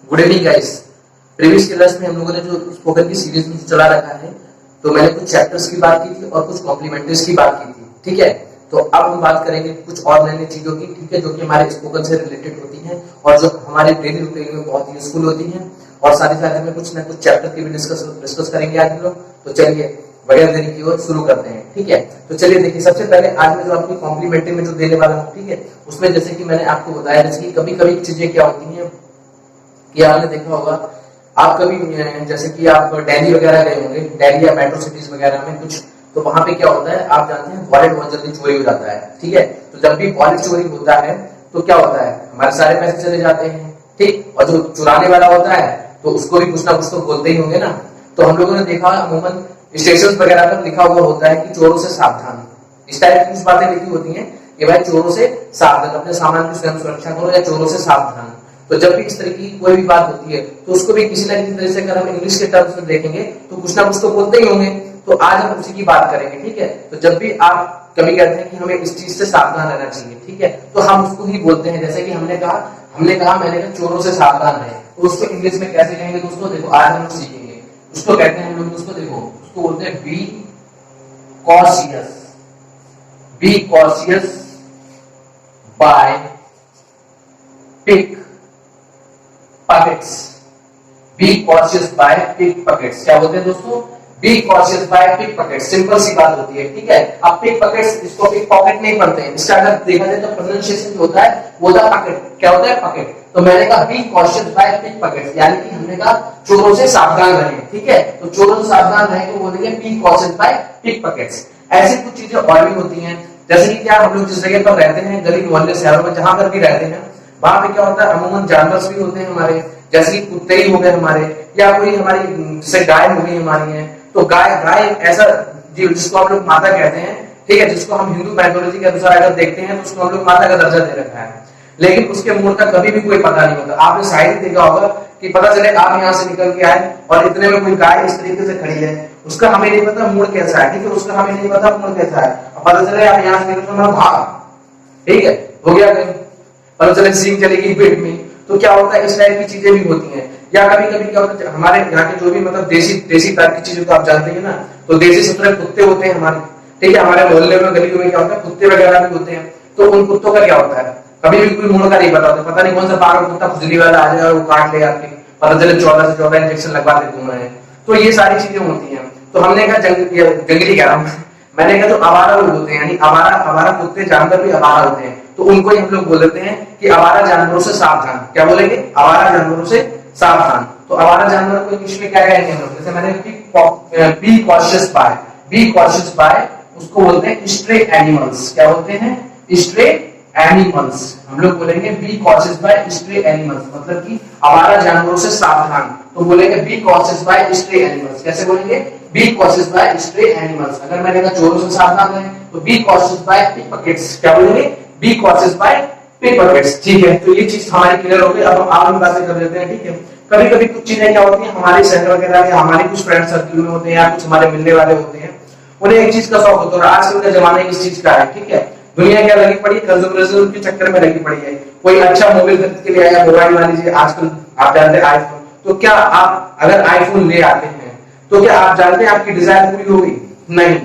Good evening guys. Previous class में हम लोगों ने जो स्पोकन की सीरीज में चला रखा है, तो मैंने कुछ चैप्टर्स की बात की थी और कुछ कॉम्प्लीमेंट्रीज की बात की थी। ठीक है, तो अब हम बात करेंगे कुछ और नई नई चीजों की, ठीक है, जो कि हमारे स्पोकन से रिलेटेड होती हैं और जो हमारे डेली रूटीन में बहुत यूजफुल होती हैं। और साथ ही साथ में कुछ ना कुछ चैप्टर की भी डिस्कस करेंगे आज हम लोग। तो चलिए बगैर देरी की ओर शुरू करते हैं। ठीक है, तो चलिए देखिए, सबसे पहले आज मैं जो आपकी कॉम्प्लीमेंट्री में जो देने वाला हूँ, ठीक है, उसमें जैसे कि मैंने आपको बताया, जैसे कि कभी कभी चीजें क्या होती हैं कि आपने देखा होगा, आप कभी जैसे कि आप दिल्ली वगैरह गए होंगे, दिल्ली या मेट्रो सिटीज वगैरह में कुछ, तो वहां पे क्या होता है, आप जानते हैं वॉलेट बहुत जल्दी चोरी हो जाता है। ठीक है, तो जब भी वॉलेट चोरी होता है तो क्या होता है, हमारे सारे पैसे चले जाते हैं। ठीक, और जो चुराने वाला होता है तो उसको भी कुछ ना कुछ तो बोलते ही होंगे ना। तो हम लोगों ने देखा अमूमन स्टेशन वगैरह पर लिखा हुआ होता है कि चोरों से सावधान, इस टाइप की कुछ बातें लिखी होती हैं कि भाई चोरों से सावधान, अपने सामान की स्वयं सुरक्षा करो या चोरों से सावधान। तो जब भी इस तरह की कोई भी बात होती है तो उसको भी किसी न किसी तरह से अगर हम इंग्लिश के टर्म्स में देखेंगे तो कुछ ना कुछ तो बोलते ही होंगे। तो आज हम उसी की बात करेंगे। ठीक है, तो जब भी आप कभी कहते हैं कि हमें इस चीज से सावधान रहना चाहिए, ठीक है, तो हम उसको ही बोलते हैं। जैसे कि मैंने कहा चोरों से सावधान रहे, तो उसको इंग्लिश में कैसे कहेंगे दोस्तों? देखो आज हम सीखेंगे, उसको कहते हैं हम लोग, उसको देखो, उसको बोलते हैं be cautious. Be cautious by pick pockets. Be cautious by pick pockets क्या बोलते हैं दोस्तों? Be cautious by pick pockets. Simple सी बात होती है। ठीक है, अब पिक पॉकेट्स, इसको पिक पॉकेट नहीं पढ़ते हैं, इसका अगर देखा जाए तो प्रोनाउंसिएशन जो होता है वो होता है पॉकेट। क्या होता है? पॉकेट। तो मैंने कहा be cautious by pick pockets, यानी कि हमने कहा चोरों से सावधान रहें। ठीक है, तो चोरों से सावधान रहें तो बोलेंगे be cautious by pick pockets. ऐसी कुछ चीजें और भी होती हैं, जैसे कि क्या हम लोग जिस जगह पर रहते हैं, गली मोहल्ले शहरों में जहां पर भी रहते हैं, वहां पे क्या होता है, अमूमन जानवर भी होते हैं हमारे, जैसे कि कुत्ते ही हो गए हमारे, या कोई हमारी जैसे गाय हो गई हमारी है। तो गाय ऐसा जीव जिसको हम लोग माता कहते हैं। ठीक है, जिसको हम हिंदू माइथोलॉजी के अनुसार अगर देखते हैं तो उसको हम लोग माता का दर्जा दे रखा है, लेकिन उसके मूड का कभी भी कोई पता नहीं होता। आपने शायद देखा होगा कि पता चले आप यहाँ से निकल के आए और इतने में कोई गाय इस तरीके से खड़ी है, उसका हमें नहीं पता मूड कैसा है। ठीक है, उसका हमें नहीं पता मूड कैसा है, पता चले आप यहाँ से निकल भाग, ठीक है, हो गया कहीं, पता चले सींग चलेगी पेट में, तो क्या होता है, इस टाइप की चीजें भी होती हैं। या कभी कभी क्या होता है, हमारे यहाँ के जो भी मतलब देसी टाइप की चीजें तो आप जानते हैं ना, तो देसी सत्रह कुत्ते होते हैं हमारे। ठीक है, हमारे मोहल्ले में गली में क्या होता है, कुत्ते वगैरह भी होते हैं। तो उन कुत्तों का क्या होता है, कभी भी कोई मूड का नहीं पता होता, पता नहीं कौन सा पागल कुत्ता खुजली वाला आ जाएगा, वो काट ले आपके, पता चले 14 से 14 इंजेक्शन लगवा दे तुम्हें। तो ये सारी चीजें होती हैं। तो हमने कहा जंगली कह रहा हूँ मैंने कहा जो आवारा लोग होते हैं, यानी आवारा कुत्ते जानवर भी आवारा होते हैं, तो उनको ही हम लोग बोल देते हैं कि आवारा जानवरों से सावधान। क्या बोलेंगे? आवारा जानवरों से सावधान। तो आवारा जानवरों को इंग्लिश में क्या कहेंगे हम लोग? जैसे मैंने बी कॉशियस बाय उसको बोलते हैं स्ट्रे एनिमल्स। क्या बोलते हैं? Stray animals. हम लोग बोलेंगे be cautious by stray animals, मतलब कि आवारा जानवरों से सावधान। तो बोलेंगे be cautious by stray animals. कैसे बोलेंगे? Be cautious by stray animals. अगर मैंने कहा चोरों से सावधान रहें तो be cautious by pick pockets. क्या बोलेंगे? Be cautious by pick pockets. ठीक है, तो ये चीज हमारी क्लियर हो गई। अब हम आगे बातें कर लेते हैं। ठीक है, कभी कभी कुछ चीजें क्या होती है, हमारे शहर वगैरह में हमारे कुछ फ्रेंड सर्किल में होते हैं या कुछ हमारे मिलने वाले होते हैं, उन्हें एक चीज का शौक होता है। आजकल का जमाना किस चीज का है? ठीक है, दुनिया क्या लगी पड़ी, कंज्यूमरिज्म के चक्कर में लगी पड़ी है। कोई अच्छा मोबाइल खरीद के लिए आया, मोबाइल मान लीजिए, आजकल आप जानते हैं आईफोन, तो क्या आप अगर आईफोन ले आते हैं तो क्या आप जानते हैं आपकी डिजायर पूरी होगी? नहीं।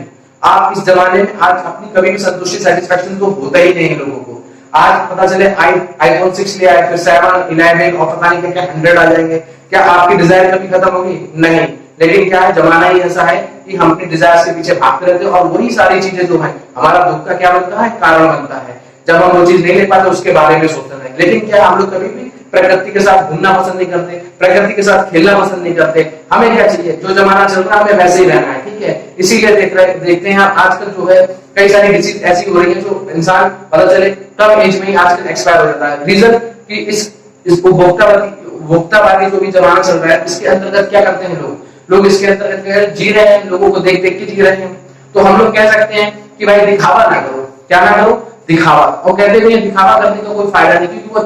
आप इस जमाने में आज अपनी कभी भी संतुष्टि, सेटिस्फैक्शन तो होता ही नहीं है लोगों को। आज पता चले आईफोन 6 ले आए, फिर 7, 11 और पता नहीं क्या 100 आ जाएंगे, क्या आपकी डिजायर कभी खत्म होगी? नहीं। लेकिन क्या है, जमाना ही ऐसा है कि हम अपने डिजायर के पीछे भागते रहते हैं और वही सारी चीजें जो है हमारा दुख का क्या बनता है, कारण बनता है। जब हम वो चीज नहीं ले पाते उसके बारे में सोचते हैं। लेकिन क्या हम लोग कभी भी प्रकृति के साथ घूमना पसंद नहीं करते, प्रकृति के साथ खेलना पसंद नहीं करते। हमें क्या चाहिए, जो जमाना चल रहा है हमें वैसे ही रहना है। ठीक है, इसीलिए देखते हैं आजकल जो है कई सारी डिजीज ऐसी हो रही है जो इंसान पता चले कम एज में ही आजकल एक्सपायर हो जाता है। रीजन कि इस उपभोक्तावादी जो भी जमाना चल रहा है, इसके अंतर्गत क्या करते हैं लोग इसके अंतर्गत जी रहे हैं, लोगों को देख देख के जी रहे हैं। तो हम लोग कह सकते हैं कि भाई दिखावा ना करो। क्या ना करो? दिखावा। और कहते हैं दिखावा करने का कोई फायदा नहीं, क्योंकि वो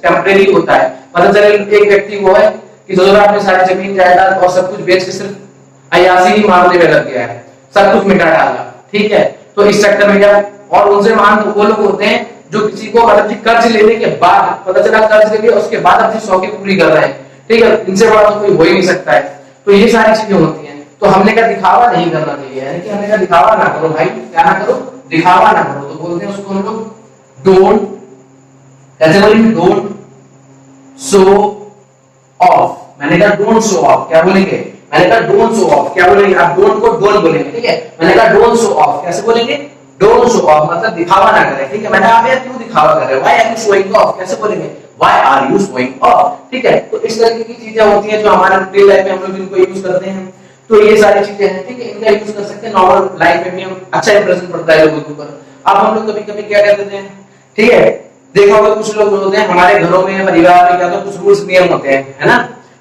टेम्परेरी होता है। पता चले एक व्यक्ति वो है कि अपने सारी जमीन जायदाद और सब कुछ बेच के सिर्फ अयासी ही मारने में लग गया है, सब कुछ मिटा डाला। ठीक है, तो इस चक्कर में क्या, और उनसे महान वो लोग होते हैं जो किसी को मतलब कि कर्ज लेने के बाद पता चला कर्ज ले लिया उसके बाद अपनी शौकें पूरी कर रहे हैं, ठीक है, इनसे बड़ा तो कोई हो ही नहीं सकता है। तो ये सारी चीजें होती हैं। तो हमने क्या दिखावा नहीं करना चाहिए, यानी कि हमने क्या दिखावा ना करो भाई, क्या ना करो, दिखावा ना करो। तो बोलते हैं उसको हम लोग डोंट, कैसे बोलेंगे, डोंट शो ऑफ। मैंने कहा डोंट शो ऑफ, क्या बोलेंगे, मैंने कहा डोंट शो ऑफ, क्या बोलेंगे, आप डोंट को डोंट बोलेंगे, ठीक है। मैंने कहा डोंट शो ऑफ, कैसे बोलेंगे, डोंट शो ऑफ, मतलब दिखावा ना करें, ठीक है। मैंने आप यार क्यों दिखावा कर रहे हो, why are you showing off, कैसे बोलेंगे, why are you showing off, ठीक है। तो इस तरह की चीजें होती हैं जो हमारे रियल लाइफ में हम लोग इनको यूज करते हैं। तो ये सारी चीजें हैं, ठीक है, इनका यूज कर सकते हैं नॉर्मल लाइफ में भी, हम अच्छा इंप्रेशन पड़ता है लोगों के ऊपर। अब हम लोग कभी कभी क्या कर देते हैं, ठीक है, देखा होगा कुछ लोग होते हैं हमारे घरों में परिवार में, क्या तो कुछ रूल्स नियम होते हैं, है ना।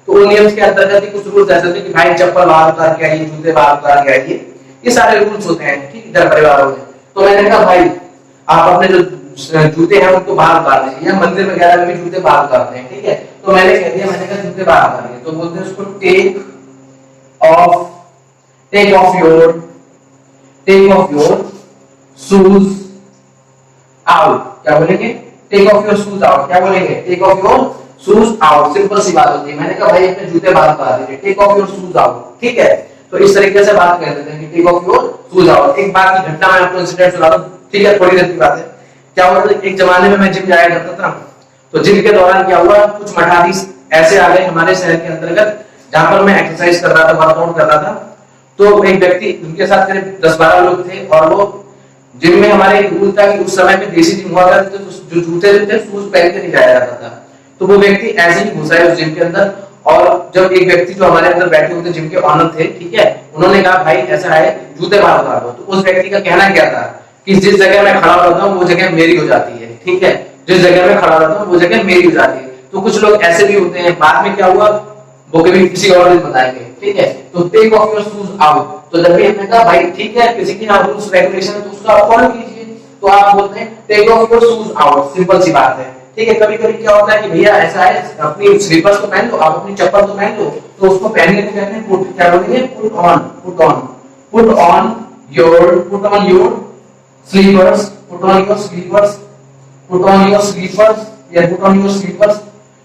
तो उन नियम के अंतर्गत ही कुछ रूल्स ऐसे होते हैं कि भाई चप्पल बाहर उतार के आइए, जूते बाहर उतार के आइए, ये सारे रूल्स होते हैं, ठीक है, परिवारों में। तो मैंने कहा भाई आप अपने जो जूते हैं उनको बाहर उतार दीजिए, या मंदिर वगैरह में भी जूते बाहर उतारते हैं, ठीक है। तो मैंने कह दिया, मैंने कहा जूते बाहर उतारिए, तो बोलते हैं उसको take off your shoes out, क्या बोलेंगे, take off your shoes out, क्या बोलेंगे, take off your shoes out, simple सी बात होती है। मैंने कहा भाई अपने जूते बाहर उतार दीजिए, take off your shoes out, ठीक है। तो इस तरीके से बात कर देते हैं कि take off your shoes out. एक बार की घटना मैं आपको इंसिडेंट सुना दूं, ठीक है, थोड़ी देर की बात है। क्या हुआ था, एक जमाने में मैं जिम जाया करता था, तो जिम के दौरान क्या हुआ, कुछ मठाधीश ऐसे आ गए हमारे शहर के अंतर्गत जहां पर मैं एक्सरसाइज कर रहा था, वर्कआउट कर रहा था। तो एक व्यक्ति, उनके साथ करीब 10-12 लोग थे, और वो जिम में हमारे एक रूल था कि उस समय में देसी जिम हुआ करते थे, तो जो जूते थे शूज पहन के नहीं जाया जाता था। तो वो व्यक्ति ऐसे ही घुसा है उस जिम के अंदर, और जब एक व्यक्ति जो हमारे अंदर बैठे हुए थे, जिम के ऑनर थे, ठीक है, उन्होंने कहा भाई ऐसा है जूते बाहर उतार दो। तो उस व्यक्ति का कहना क्या था कि जिस जगह मैं खड़ा रहता हूँ वो जगह मेरी हो जाती है, ठीक है, जिस जगह में खड़ा रहता हूँ वो जगह मेरी हो जाती है। तो कुछ लोग ऐसे भी होते हैं, बाद में क्या हुआ वो कभी किसी और दिन बताएंगे, ठीक है। तो take off your shoes out, तो जब भी हमने कहा भाई ठीक है किसी की रूल्स रेगुलेशन है तो उसका आप फॉलो कीजिए, तो आप बोलते हैं take off your shoes out, simple सी बात है, ठीक है। कभी कभी क्या होता है कि भैया ऐसा है, अपनी स्लीपर्स तो पहन लो, आप अपनी चप्पल तो पहन लो, तो उसको पहनने को कहते हैं पुट, क्या बोलेंगे, put on, put on, put on your slippers, put on your slippers, put on your slippers, या पुट ऑन योर स्लीपर्स,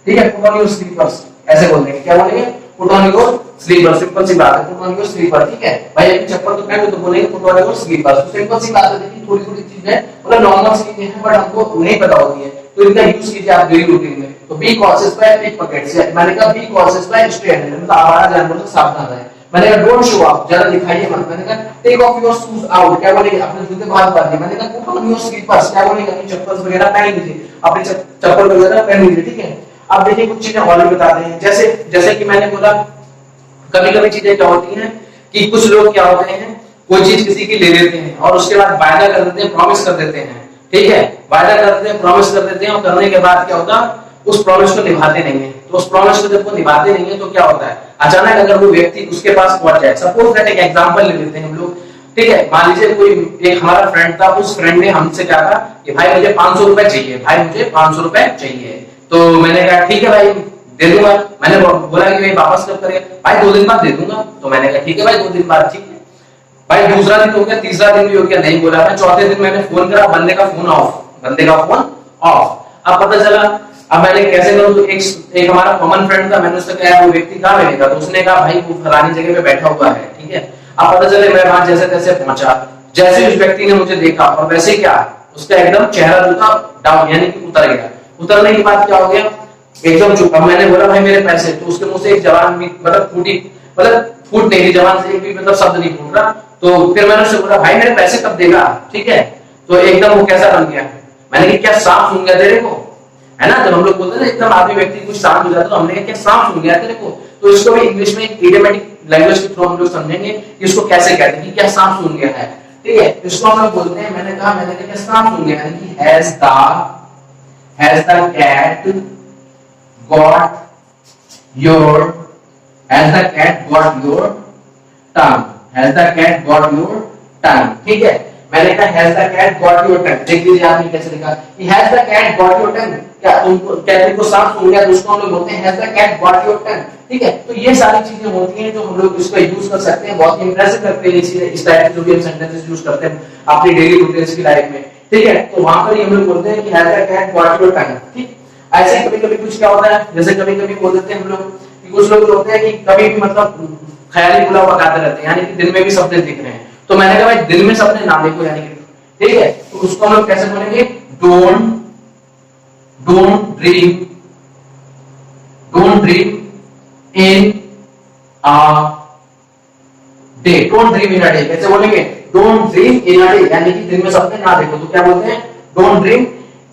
ठीक है, पुट ऑन योर स्लीपर्स, ऐसे बोलते हैं, क्या बोलेंगे, put on your slipper, simple सी बात है, पुट ऑन योर स्लीपर, ठीक है। भाई अपनी चप्पल तो पहन लो, तो बोलेंगे पुट ऑन योर स्लीपर, तो सिंपल सी बात है। देखिए थोड़ी थोड़ी चीजें मतलब नॉर्मल सी चीजें हैं, बट हमको नहीं पता होती है, तो इनका यूज कीजिए आप डेली रूटीन में। तो be cautious by pick pockets, मैंने कहा be cautious by stay at, मतलब आवारा जानवरों से सावधान रहें। मैंने कहा डोंट शो ऑफ, ज्यादा दिखाइए मत। मैंने कहा take off your shoes out, क्या बोलेंगे, अपने जूते बाहर उतार दीजिए। मैंने कहा पुट ऑन योर स्लीपर्स, क्या बोलेंगे, अपनी चप्पल वगैरह पहन लीजिए, अपनी चप्पल वगैरह पहन लीजिए, ठीक है। अब देखिए कुछ चीजें और भी बताते हैं, जैसे कि मैंने बोला कभी कभी चीजें क्या होती हैं कि कुछ लोग क्या होते हैं, कोई चीज किसी की ले लेते हैं और उसके बाद वायदा कर देते हैं, प्रॉमिस कर देते हैं, ठीक है, वायदा कर देते हैं, प्रॉमिस कर देते हैं, और करने के बाद क्या होता है, उस प्रॉमिस को निभाते नहीं है। तो उस प्रॉमिस को जब वो निभाते नहीं है तो क्या होता है, अचानक अगर वो व्यक्ति उसके पास पहुंच जाए, सपोज दैट एक एग्जांपल ले लेते हैं हम लोग, ठीक है, मान लीजिए कोई एक हमारा फ्रेंड था, उस फ्रेंड ने हमसे क्या कहा कि भाई मुझे 500 रुपए चाहिए, भाई मुझे 500 रुपए चाहिए। तो मैंने कहा ठीक है भाई दे दूंगा। मैंने बोला कि भाई वापस कब करेगा, भाई 2 दिन बाद दे दूंगा। तो मैंने कहा ठीक है भाई 2 दिन बाद, ठीक है भाई। दूसरा दिन हो गया, तीसरा दिन भी हो गया, नहीं बोला। मैं चौथे दिन मैंने फोन करा, बंदे का फोन ऑफ। अब पता चला, अब मैंने कैसे करूं, तो एक हमारा कॉमन फ्रेंड था, मैंने उससे कहा वो व्यक्ति कहां मिलेगा, तो उसने कहा भाई वो फलानी जगह पे बैठा हुआ है, ठीक है। अब पता चले मैं वहां जैसे तैसे पहुंचा, जैसे उस व्यक्ति ने मुझे देखा और वैसे क्या उसका एकदम चेहरा जो था डाउन, यानी कि उतर गया। उतरने के बाद क्या हो गया, एकदम चुप। अब मैंने बोला भाई मेरे पैसे, तो उसके मुंह से एक जवान भी मतलब फूट नहीं, जवान से एक भी मतलब शब्द नहीं फूट रहा। तो फिर मैंने उससे बोला भाई मेरे पैसे कब देगा, ठीक है। तो एकदम वो कैसा बन गया, मैंने कहा क्या सांप सूंघ गया तेरे को, है ना। जब हम लोग बोलते हैं ना एकदम आदमी व्यक्ति कुछ शांत हो जाता है, तो हमने कहा क्या सांप सूंघ गया तेरे को। तो इसको भी इंग्लिश में एक इडियोमेटिक लैंग्वेज के थ्रू हम लोग समझेंगे कि इसको कैसे कहते हैं कि क्या सांप सूंघ गया है, ठीक है। इसको हम लोग बोलते हैं, मैंने कहा क्या सांप सूंघ गया, यानी कि has the cat got your tongue, ठीक है। मैंने कहा has the cat got your tongue, देख लीजिए आपने कैसे लिखा कि has the cat got your tongue, क्या तुमको सांप सूंघ गया, तो उसको हम लोग बोलते हैं has the cat got your tongue, ठीक है। तो ये सारी चीजें होती हैं जो हम लोग इसका यूज कर सकते हैं, बहुत इंप्रेसिव लगते हैं इस टाइप के जो भी हम सेंटेंसेस यूज करते हैं अपनी डेली रूटीन की लाइफ में। ठीक है, तो वहां पर हम लोग बोलते हैं कि has a cat what your time. ठीक, ऐसे कभी कभी कुछ क्या होता है, जैसे कभी कभी बोल देते हैं हम लोग कि कुछ लोग होते हैं कि कभी भी मतलब ख्याली बुला हुआ गाते रहते हैं, यानी कि दिन में भी सपने दिख रहे हैं। तो मैंने कहा भाई दिन में सपने ना देखो, यानी कि ठीक है, तो उसको हम लोग कैसे बोलेंगे, don't dream in a day. Don't dream in a day कैसे बोलेंगे, don't dream in a day, यानी कि दिन में सपने ना देखो। तो क्या बोलते हैं, don't dream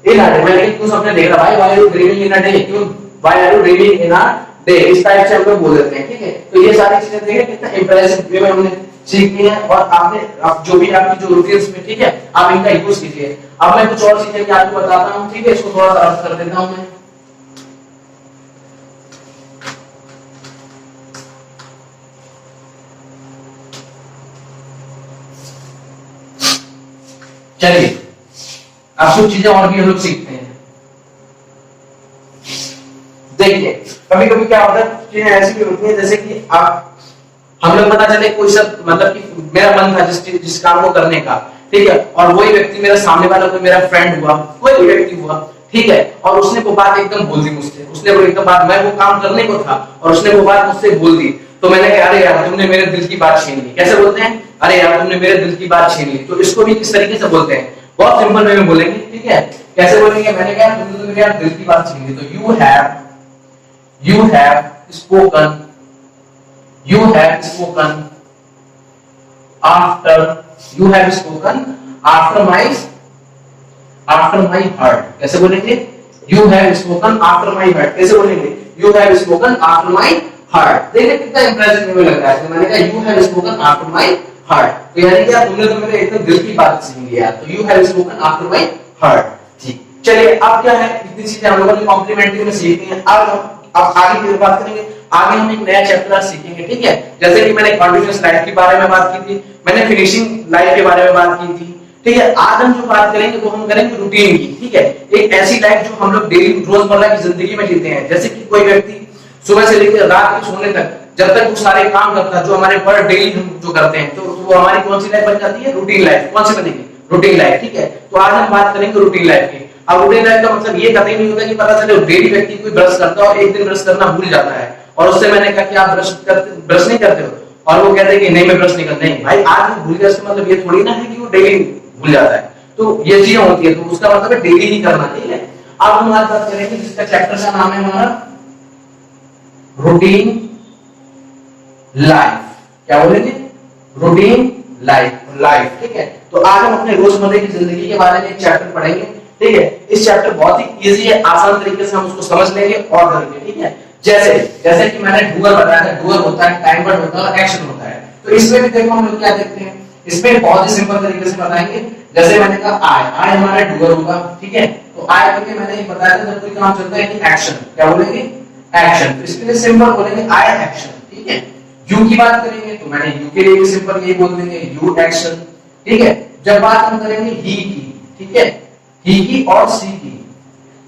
in a day. मैंने क्यों सपने देख रहा भाई, why are you dreaming in a day, क्यों why are you dreaming in a day, इस टाइप से हम लोग बोल देते हैं। ठीक है, तो ये सारी चीजें देखें कितना इंप्रेसिव वे में हमने सीखनी है, और आपने आप जो भी आपकी जो रूटीन्स में, ठीक है, आप इनका यूज कीजिए। अब मैं कुछ और चीजें आपको बताता हूँ, ठीक है, इसको थोड़ा सा अर्थ कर देता हूँ मैं। चलिए अब कुछ चीजें और भी हम लोग सीखते हैं। देखिए कभी कभी क्या होता है, चीजें ऐसी भी होती है जैसे कि आप हम लोग पता चले कोई सब मतलब कि मेरा मन था जिस काम को करने का, ठीक है, और वही व्यक्ति मेरा सामने वाला कोई मेरा फ्रेंड हुआ, कोई भी व्यक्ति हुआ, ठीक है, और उसने वो बात एकदम बोल दी मुझसे, उसने वो एकदम बात, मैं वो काम करने को था और उसने वो बात मुझसे बोल दी, तो मैंने कहा अरे यार तुमने मेरे दिल की बात छीन ली। कैसे बोलते हैं, अरे यार तुमने मेरे दिल की बात छीन ली। तो इसको भी किस तरीके से बोलते हैं, बहुत सिंपल वे में बोलेंगे, ठीक है, कैसे बोलेंगे, मैंने कहा तुमने तो मेरे दिल की बात छीन ली। तो you have spoken after my heart। कैसे बोलेंगे, you have spoken after my heart। कैसे बोलेंगे, you have spoken after my heart। देखिए कितना इंप्रेसिव में लग रहा है। तो मैंने कहा you have spoken after my heart, तो यानी क्या तुमने तो मेरे एकदम दिल की बात छीन लिया। तो you have spoken after my heart। ठीक, चलिए अब क्या है, इतनी चीजें हम लोगों ने कॉम्प्लीमेंट्री में सीखी हैं। अब आगे की बात करेंगे, आगे हम एक नया चैप्टर सीखेंगे, ठीक है। जैसे कि मैंने कॉन्टिन्यूअस लाइफ के बारे में बात की थी, मैंने फिनिशिंग लाइफ के बारे में बात की थी, ठीक है। आज हम जो बात करेंगे वो हम करेंगे रूटीन की, ठीक है, एक ऐसी लाइफ जो हम लोग डेली रोजमर्रा की जिंदगी में जीते हैं। जैसे कि कोई व्यक्ति सुबह से लेकर रात के सोने तक जब तक वो सारे काम करता है जो हमारे पर डेली हम जो करते हैं, तो वो हमारी कौन सी लाइफ बन जाती है, रूटीन लाइफ। कौन सी बनेगी, रूटीन लाइफ, ठीक है। तो आज हम बात करेंगे रूटीन लाइफ की। अब रूटीन लाइफ का मतलब ये कतई नहीं होता कि पता चले डेली व्यक्ति कोई ब्रश करता है और एक दिन ब्रश करना भूल जाता है, और उससे मैंने कहा कि आप ब्रश नहीं करते हो, और वो कहते हैं कि नहीं मैं ब्रश नहीं करता। नहीं भाई, आज वो भूल गया इसका मतलब ये थोड़ी ना है कि वो डेली भूल जाता है। तो ये चीजें होती है, तो उसका मतलब है डेली ही करना, ठीक है। अब हम आज बात करेंगे जिसका चैप्टर का नाम है हमारा रूटीन लाइफ। क्या बोलेंगे, रूटीन लाइफ, ठीक है। तो आज हम अपने रोजमर्रा की जिंदगी के बारे में एक चैप्टर पढ़ेंगे, ठीक है। इस चैप्टर बहुत ही इजी है, आसान तरीके से हम उसको समझ लेंगे और करेंगे, ठीक है। जैसे कि मैंने डूअर बताया था, डूअर होता है, टाइम वर्ड होता है और एक्शन होता है। तो इसमें भी देखो हम लोग क्या देखते हैं, इसमें बहुत ही सिंपल तरीके से बताएंगे। जैसे मैंने कहा आई हमारा डूअर होगा, ठीक है। तो आई करके मैंने ये बताया था जब कोई काम चलता है कि एक्शन, क्या बोलेंगे, एक्शन। तो इसके लिए सिंपल बोलेंगे आई एक्शन, ठीक है। यू की बात करेंगे तो मैंने यू के लिए भी सिंपल यही बोल देंगे, यू एक्शन, ठीक है। जब बात हम करेंगे ही की, ठीक है, ही की और सी की,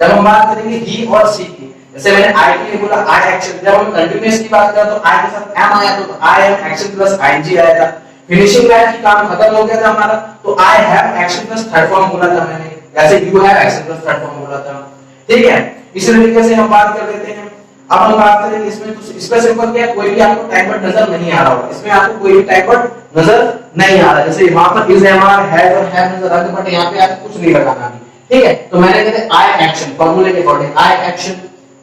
जब हम बात करेंगे ही और सी की, जैसे मैंने आई के लिए बोला आई एक्शन। जब हम कंटीन्यूअस की बात करें तो आई के साथ एम आया तो I M action plus ING आया था। फिनिशिंग लाइन की काम खत्म हो गया था हमारा, तो I have action plus third form बोला था मैंने, जैसे you have action plus third form बोला था, ठीक है। इसी तरीके से हम बात कर लेते हैं। अब हम बात करेंगे इसमें, तो इसमें सिंपल क्या है, कोई भी आपको टाइम वर्ड नजर नहीं आ रहा होगा, इसमें आपको कोई भी टाइम वर्ड नजर नहीं आ रहा। जैसे वहां पर इज, एम, आर, हैज और हैव नजर आ रहे, बट यहाँ पे आपको कुछ नहीं लगाना है, ठीक है। तो मैंने कहते आई एक्शन, फॉर्मूले के according I action,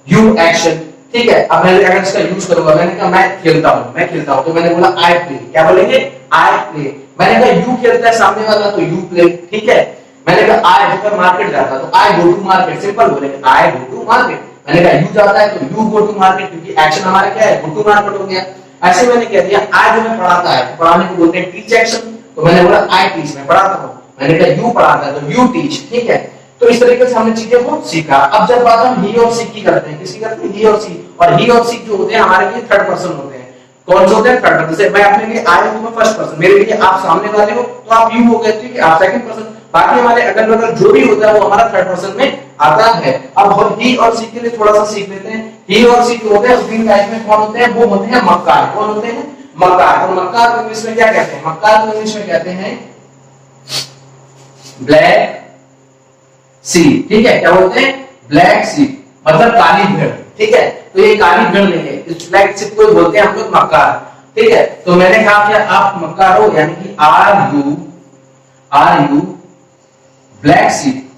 you action, ठीक है। अब मैं अगर इसका यूज करूंगा, मैंने कहा मैं खेलता हूं, तो मैंने बोला आई प्ले। क्या बोलेंगे, आई प्ले। मैंने कहा यू खेलता है सामने वाला, तो यू प्ले, ठीक है। मैंने कहा आई जो मार्केट जाता है तो आई गो टू मार्केट, सिंपल बोलेंगे आई गो टू मार्केट। मैंने कहा यू जाता है तो यू गो टू मार्केट, क्योंकि एक्शन हमारा क्या है, गो टू मार्केट हो गया। ऐसे मैंने कह दिया आई जो मैं पढ़ाता है, तो पढ़ाने को बोलते हैं टीच एक्शन, तो मैंने बोला आई टीच, मैं पढ़ाता हूं। मैंने कहा यू पढ़ाता है तो यू टीच, ठीक है। तो इस तरीके से हमने चीजें को सीखा। अब जब बात हम ही और सी की करते हैं, किसकी करते हैं, ही और सी। और ही और सी जो होते हैं हमारे लिए थर्ड पर्सन होते हैं। कौन से होते हैं, थर्ड पर्सन। जैसे मैं अपने लिए आई हूं तो मैं फर्स्ट पर्सन, मेरे लिए आप सामने वाले हो तो आप यू हो गए, ठीक है, आप सेकंड पर्सन। बाकी हमारे अगल बगल जो भी होता है वो हमारा थर्ड पर्सन में आता है। अब हम ही और सी के लिए थोड़ा सा सीख लेते हैं। ही और सी जो होते हैं रूटीन लाइफ में कौन होते हैं, वो होते हैं मक्कार। कौन होते हैं, मक्कार। और मक्कार को इंग्लिश में क्या कहते हैं, मक्कार को इंग्लिश में कहते हैं ब्लैक सी, ठीक है, क्या बोलते हैं, ब्लैक शीप, मतलब काली भेड़, ठीक है। तो ये काली भेड़ नहीं है, इस ब्लैक शीप को बोलते हैं हम लोग मक्कार, ठीक है। तो मैंने कहा क्या आप मक्कार हो, यानी कि are you black sheep,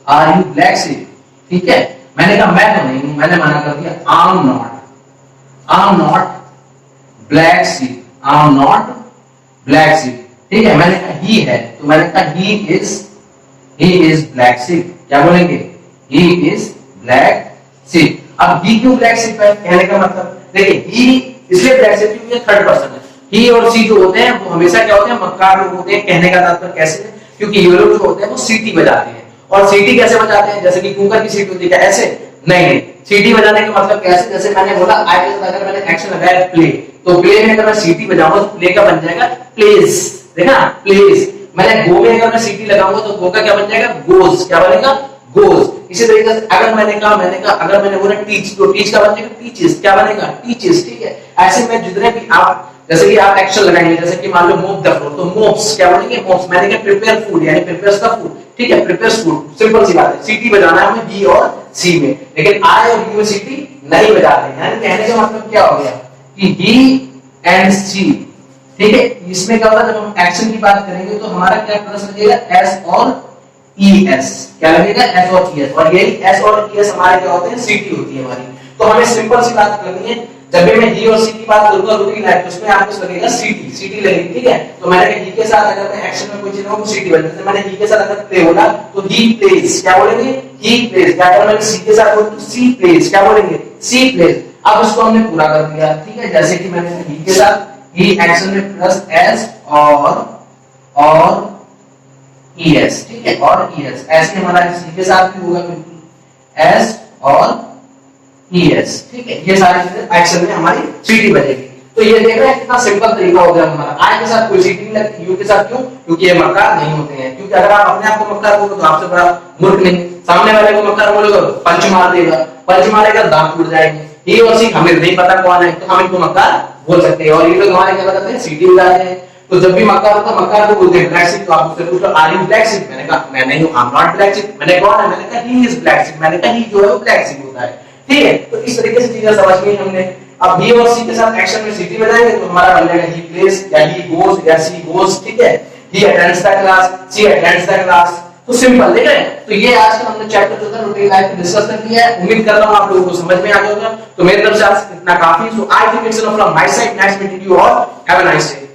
are you black sheep, ठीक है। मैंने कहा मैं तो नहीं हूं, मैंने मना कर दिया, I am not black sheep, I am not black sheep, ठीक है। मैंने कहा ही है, तो मैंने कहा ही इज ब्लैक शीप, क्या बोलेंगे, ही इज ब्लैक शीप। अब ही क्यों ब्लैक शीप है, कहने का मतलब देखिए, ही इसलिए ब्लैक शीप क्योंकि ये थर्ड पर्सन है। ही और सी जो होते हैं वो हमेशा क्या होते हैं, मक्कार लोग होते हैं। कहने का तात्पर्य कैसे है, क्योंकि ये लोग जो होते हैं वो सीटी बजाते हैं, और सीटी कैसे बजाते हैं, जैसे कि कुकर की सीटी होती है, क्या ऐसे, नहीं, सीटी बजाने का मतलब कैसे, जैसे मैंने बोला आई के साथ अगर मैंने एक्शन लगाया प्ले, तो प्ले में अगर मैं सीटी बजाऊंगा तो प्ले का बन जाएगा प्लेस, देखा प्लेस। मैंने गो में अगर मैं सीटी लगाऊंगा तो गो का क्या बन जाएगा, गोज, क्या बनेगा, गोज। इसी तरीके से अगर मैंने कहा अगर मैंने बोला टीच, तो टीच का बन जाएगा टीचेस, क्या बनेगा, टीचेस, ठीक है। ऐसे में जितने भी आप, जैसे कि आप एक्शन लगाएंगे, जैसे कि मान लो मोप द फ्लोर, तो मोप्स क्या बनेंगे, मोप्स। मैंने कहा प्रिपेयर फूड, यानी प्रिपेयर्स द फूड, ठीक है, प्रिपेयर्स फूड, सिंपल सी बात है। सीटी बजाना है हमें बी और सी में, लेकिन आई और यू में सीटी नहीं बजाते। यानी कहने का मतलब क्या हो गया कि ही एंड सी, ठीक है। इसमें क्या होगा, जब हम एक्शन की बात करेंगे तो हमारा क्या प्लस लगेगा, एस और ई एस, क्या लगेगा, एस और ई एस, और यही एस और ई एस हमारे क्या होते हैं, सीटी होती है हमारी। तो हमें सिंपल सी बात करनी है, जब भी मैं ही और सी की बात करूंगा रूटीन लाइफ, तो उसमें आपको लगेगा सीटी, सीटी लगेगी, ठीक है। तो मैंने कहा ही के साथ अगर मैं एक्शन में कोई चीज हो सीटी बन, जैसे मैंने ही के साथ अगर प्ले बोला तो ही प्लेज, क्या बोलेंगे, ही प्लेज। क्या अगर मैंने सी के साथ बोला तो सी प्लेज, क्या बोलेंगे, सी प्लेज। अब इसको हमने पूरा कर दिया, ठीक है। जैसे कि मैंने ही के साथ, ही एक्शन में प्लस एस और ई एस, ठीक है, और ई एस। ऐसे हमारा सी के साथ भी होगा बिल्कुल, एस और ई एस, ठीक है। ये सारी चीजें एक्शन में हमारी सीटी बजेगी। तो ये देख रहे हैं कितना सिंपल तरीका हो गया हमारा। आई के साथ कोई सीटी नहीं लगती, यू के साथ क्यों, क्योंकि ये मक्कार नहीं होते हैं। क्योंकि अगर आप अपने आप को मक्कार बोलोगे तो आपसे बड़ा मूर्ख नहीं, सामने वाले को मक्कार बोलोगे पंच मार देगा, पंच मारेगा दांत टूट जाएंगे। ही और सी हमें नहीं पता कौन है, तो हम इनको मक्कार बोल सकते हैं। और ये लोग हमारे क्या करते हैं, सीटी बजाते हैं। तो जब भी मक्कार होता है, मक्कार को बोलते हैं ब्लैक शीप। तो आप उससे पूछ लो आर यू ब्लैक शीप, मैंने कहा मैं नहीं हूं, I am not black sheep. मैंने कौन है, मैंने कहा ही इज ब्लैक शीप, मैंने कहा ही जो है वो ब्लैक शीप होता है, ठीक है। तो इस तरीके से चीजें समझ में हमने। अब ही और सी के साथ एक्शन में सीटी बजाएंगे तो हमारा बन जाएगा ही प्लेस, या ही गोज, या सी गोज, ठीक है। He attends the class, she attends the class. तो सिंपल, देख रहे हैं। तो ये आज का हमने चैप्टर जो था रूटीन लाइफ में डिस्कस कर लिया है। उम्मीद करता हूं आप लोगों को समझ में आ गया होगा। तो मेरी तरफ से आज इतना काफी। So I think it's enough from my side. Nice meeting you all, have a nice day.